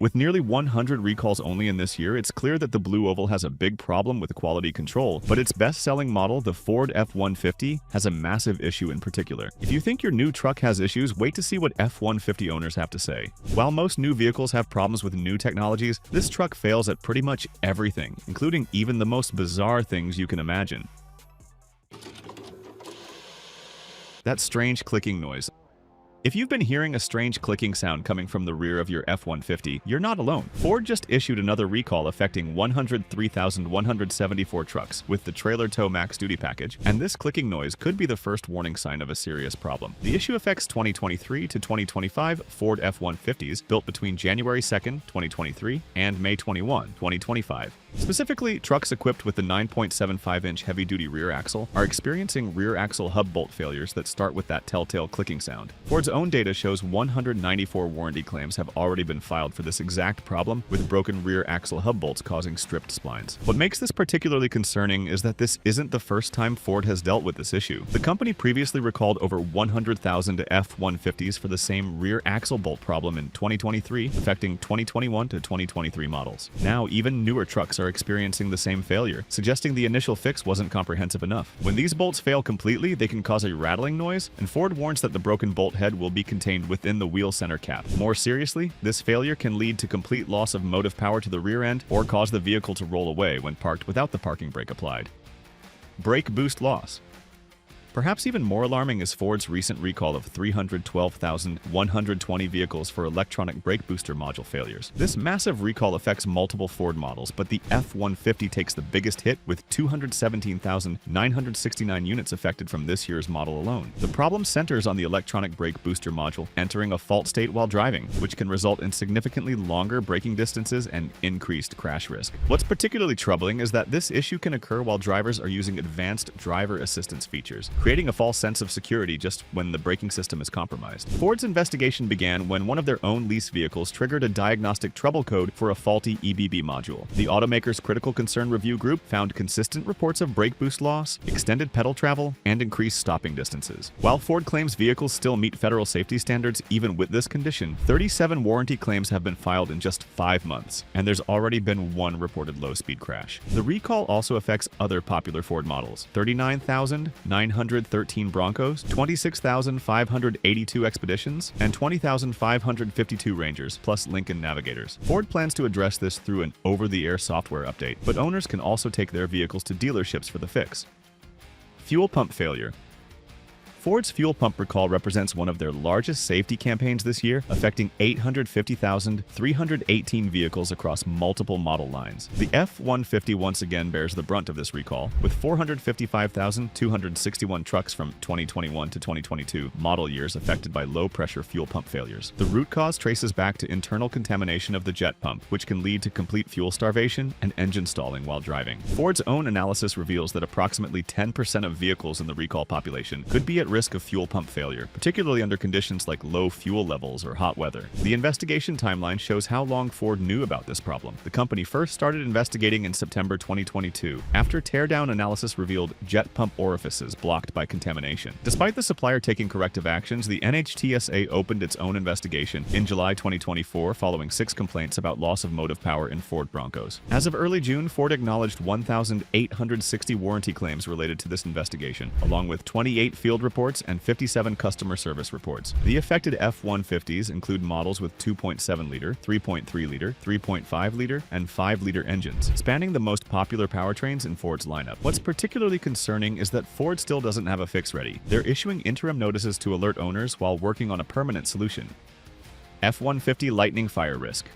With nearly 100 recalls only in this year, it's clear that the Blue Oval has a big problem with quality control, but its best-selling model, the Ford F-150, has a massive issue in particular. If you think your new truck has issues, wait to see what F-150 owners have to say. While most new vehicles have problems with new technologies, this truck fails at pretty much everything, including even the most bizarre things you can imagine. That strange clicking noise. If you've been hearing a strange clicking sound coming from the rear of your F-150, you're not alone. Ford just issued another recall affecting 103,174 trucks with the Trailer Tow Max Duty package, and this clicking noise could be the first warning sign of a serious problem. The issue affects 2023 to 2025 Ford F-150s built between January 2nd, 2023 and May 21, 2025. Specifically, trucks equipped with the 9.75-inch heavy-duty rear axle are experiencing rear axle hub bolt failures that start with that telltale clicking sound. Ford's own data shows 194 warranty claims have already been filed for this exact problem, with broken rear axle hub bolts causing stripped splines. What makes this particularly concerning is that this isn't the first time Ford has dealt with this issue. The company previously recalled over 100,000 F-150s for the same rear axle bolt problem in 2023, affecting 2021 to 2023 models. Now, even newer trucks are experiencing the same failure, suggesting the initial fix wasn't comprehensive enough. When these bolts fail completely, they can cause a rattling noise, and Ford warns that the broken bolt head will be contained within the wheel center cap. More seriously, this failure can lead to complete loss of motive power to the rear end or cause the vehicle to roll away when parked without the parking brake applied. Brake boost loss. Perhaps even more alarming is Ford's recent recall of 312,120 vehicles for electronic brake booster module failures. This massive recall affects multiple Ford models, but the F-150 takes the biggest hit with 217,969 units affected from this year's model alone. The problem centers on the electronic brake booster module entering a fault state while driving, which can result in significantly longer braking distances and increased crash risk. What's particularly troubling is that this issue can occur while drivers are using advanced driver assistance features, creating a false sense of security just when the braking system is compromised. Ford's investigation began when one of their own lease vehicles triggered a diagnostic trouble code for a faulty EBB module. The automaker's critical concern review group found consistent reports of brake boost loss, extended pedal travel, and increased stopping distances. While Ford claims vehicles still meet federal safety standards even with this condition, 37 warranty claims have been filed in just 5 months, and there's already been one reported low-speed crash. The recall also affects other popular Ford models: 39,913 Broncos, 26,582 Expeditions, and 20,552 Rangers, plus Lincoln Navigators. Ford plans to address this through an over-the-air software update, but owners can also take their vehicles to dealerships for the fix. Fuel pump failure. Ford's fuel pump recall represents one of their largest safety campaigns this year, affecting 850,318 vehicles across multiple model lines. The F-150 once again bears the brunt of this recall, with 455,261 trucks from 2021 to 2022 model years affected by low-pressure fuel pump failures. The root cause traces back to internal contamination of the jet pump, which can lead to complete fuel starvation and engine stalling while driving. Ford's own analysis reveals that approximately 10% of vehicles in the recall population could be at risk of fuel pump failure, particularly under conditions like low fuel levels or hot weather. The investigation timeline shows how long Ford knew about this problem. The company first started investigating in September 2022, after teardown analysis revealed jet pump orifices blocked by contamination. Despite the supplier taking corrective actions, the NHTSA opened its own investigation in July 2024 following 6 complaints about loss of motive power in Ford Broncos. As of early June, Ford acknowledged 1,860 warranty claims related to this investigation, along with 28 field reports and 57 customer service reports. The affected F-150s include models with 2.7-liter, 3.3-liter, 3.5-liter, and 5-liter engines, spanning the most popular powertrains in Ford's lineup. What's particularly concerning is that Ford still doesn't have a fix ready. They're issuing interim notices to alert owners while working on a permanent solution. F-150 lightning fire risk.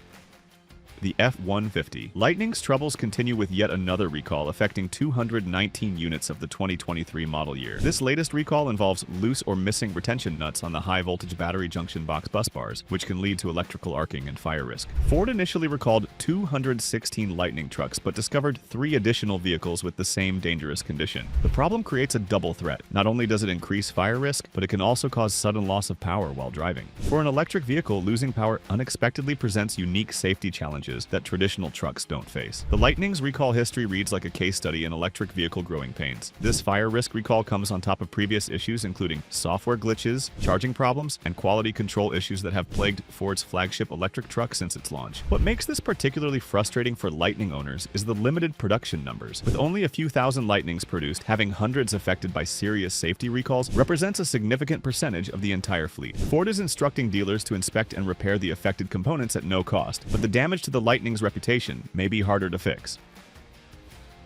The F-150. Lightning's troubles continue with yet another recall affecting 219 units of the 2023 model year. This latest recall involves loose or missing retention nuts on the high-voltage battery junction box bus bars, which can lead to electrical arcing and fire risk. Ford initially recalled 216 Lightning trucks, but discovered 3 additional vehicles with the same dangerous condition. The problem creates a double threat. Not only does it increase fire risk, but it can also cause sudden loss of power while driving. For an electric vehicle, losing power unexpectedly presents unique safety challenges challenges that traditional trucks don't face. The Lightning's recall history reads like a case study in electric vehicle growing pains. This fire risk recall comes on top of previous issues including software glitches, charging problems, and quality control issues that have plagued Ford's flagship electric truck since its launch. What makes this particularly frustrating for Lightning owners is the limited production numbers. With only a few thousand Lightnings produced, having hundreds affected by serious safety recalls represents a significant percentage of the entire fleet. Ford is instructing dealers to inspect and repair the affected components at no cost, but the damage to the Lightning's reputation may be harder to fix.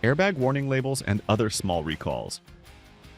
Airbag warning labels and other small recalls.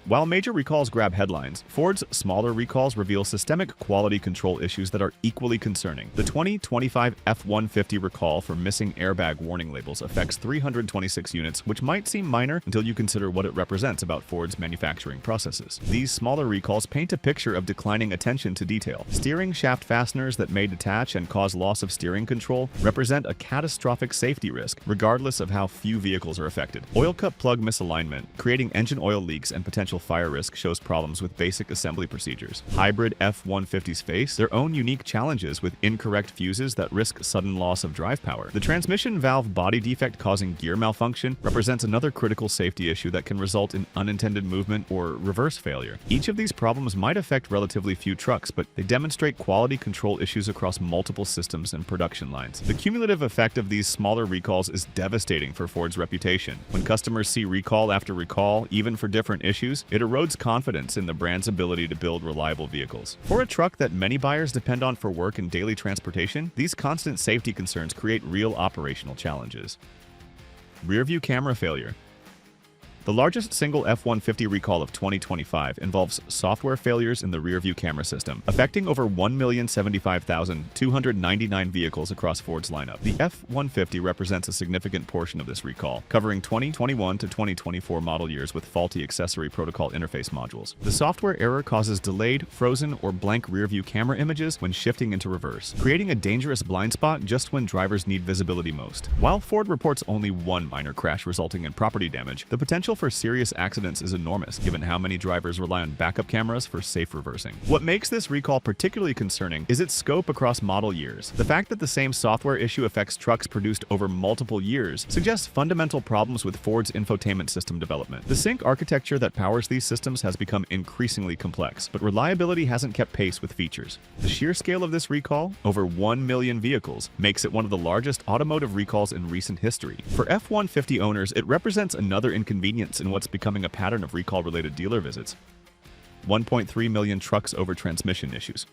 While major recalls grab headlines, Ford's smaller recalls reveal systemic quality control issues that are equally concerning. The 2025 F-150 recall for missing airbag warning labels affects 326 units, which might seem minor until you consider what it represents about Ford's manufacturing processes. These smaller recalls paint a picture of declining attention to detail. Steering shaft fasteners that may detach and cause loss of steering control represent a catastrophic safety risk, regardless of how few vehicles are affected. Oil cup plug misalignment, creating engine oil leaks and potential fire risk shows problems with basic assembly procedures. Hybrid F-150s face their own unique challenges with incorrect fuses that risk sudden loss of drive power. The transmission valve body defect causing gear malfunction represents another critical safety issue that can result in unintended movement or reverse failure. Each of these problems might affect relatively few trucks, but they demonstrate quality control issues across multiple systems and production lines. The cumulative effect of these smaller recalls is devastating for Ford's reputation. When customers see recall after recall, even for different issues, it erodes confidence in the brand's ability to build reliable vehicles. For a truck that many buyers depend on for work and daily transportation, these constant safety concerns create real operational challenges. Rear-view camera failure. The largest single F-150 recall of 2025 involves software failures in the rear-view camera system, affecting over 1,075,299 vehicles across Ford's lineup. The F-150 represents a significant portion of this recall, covering 2021 to 2024 model years with faulty accessory protocol interface modules. The software error causes delayed, frozen, or blank rear-view camera images when shifting into reverse, creating a dangerous blind spot just when drivers need visibility most. While Ford reports only one minor crash resulting in property damage, the potential for serious accidents is enormous, given how many drivers rely on backup cameras for safe reversing. What makes this recall particularly concerning is its scope across model years. The fact that the same software issue affects trucks produced over multiple years suggests fundamental problems with Ford's infotainment system development. The sync architecture that powers these systems has become increasingly complex, but reliability hasn't kept pace with features. The sheer scale of this recall, over 1 million vehicles, makes it one of the largest automotive recalls in recent history. For F-150 owners, it represents another inconvenience in what's becoming a pattern of recall-related dealer visits. 1.3 million trucks over transmission issues.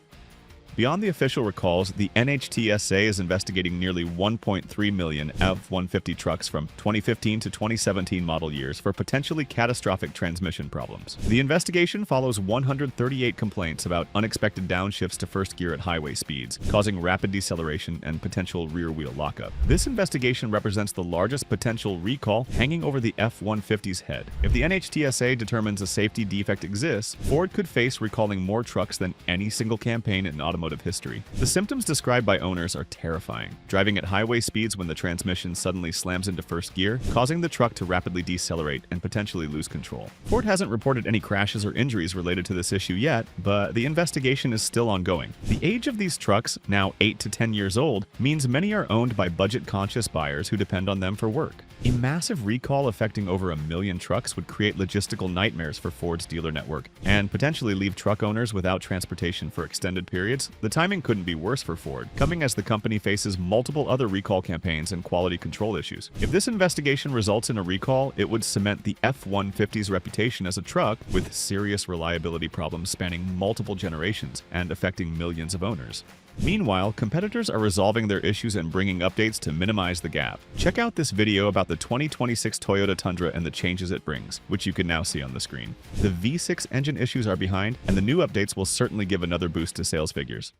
Beyond the official recalls, the NHTSA is investigating nearly 1.3 million F-150 trucks from 2015 to 2017 model years for potentially catastrophic transmission problems. The investigation follows 138 complaints about unexpected downshifts to first gear at highway speeds, causing rapid deceleration and potential rear-wheel lockup. This investigation represents the largest potential recall hanging over the F-150's head. If the NHTSA determines a safety defect exists, Ford could face recalling more trucks than any single campaign in automotive history. The symptoms described by owners are terrifying. Driving at highway speeds when the transmission suddenly slams into first gear, causing the truck to rapidly decelerate and potentially lose control. Ford hasn't reported any crashes or injuries related to this issue yet, but the investigation is still ongoing. The age of these trucks, now 8 to 10 years old, means many are owned by budget-conscious buyers who depend on them for work. A massive recall affecting over 1 million trucks would create logistical nightmares for Ford's dealer network and potentially leave truck owners without transportation for extended periods. The timing couldn't be worse for Ford, coming as the company faces multiple other recall campaigns and quality control issues. If this investigation results in a recall, it would cement the F-150's reputation as a truck with serious reliability problems spanning multiple generations and affecting millions of owners. Meanwhile, competitors are resolving their issues and bringing updates to minimize the gap. Check out this video about the 2026 Toyota Tundra and the changes it brings, which you can now see on the screen. The V6 engine issues are behind, and the new updates will certainly give another boost to sales figures.